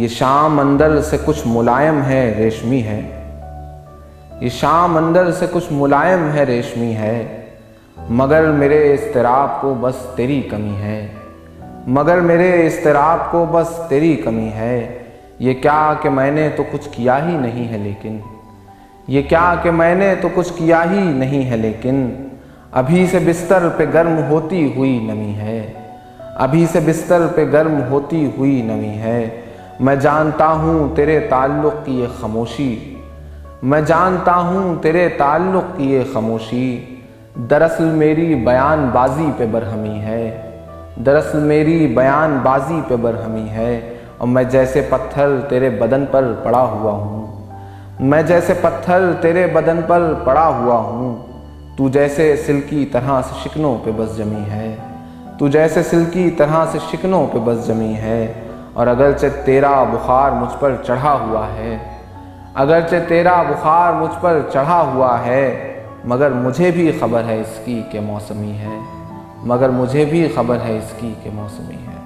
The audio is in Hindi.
ये शाम अंदर से कुछ मुलायम है, रेशमी है। ये शाम अंदर से कुछ मुलायम है, रेशमी है। मगर मेरे इज़्तिराब को बस तेरी कमी है। मगर मेरे इज़्तिराब को बस तेरी कमी है। ये क्या कि मैंने तो कुछ किया ही नहीं है लेकिन, ये क्या कि मैंने तो कुछ किया ही नहीं है लेकिन, अभी से बिस्तर पे गर्म होती हुई नमी है। अभी से बिस्तर पे गर्म होती हुई नमी है। मैं जानता हूँ तेरे ताल्लुक़ की ये खामोशी, मैं जानता हूँ तेरे ताल्लुक़ की ये खामोशी, दरअसल मेरी बयानबाजी पे बरहमी है। दरअसल मेरी बयानबाजी पे बरहमी है। और मैं जैसे पत्थर तेरे बदन पर पड़ा हुआ हूँ, मैं जैसे पत्थर तेरे बदन पर पड़ा हुआ हूँ। तू जैसे सिल्की तरह से शिकनों पे बस जमी है। तू जैसे सिल्की तरह से शिकनों पे बस जमी है। और अगरचे तेरा बुखार मुझ पर चढ़ा हुआ है, अगरचे तेरा बुखार मुझ पर चढ़ा हुआ है, मगर मुझे भी खबर है इसकी कि मौसमी है। मगर मुझे भी खबर है इसकी कि मौसमी है।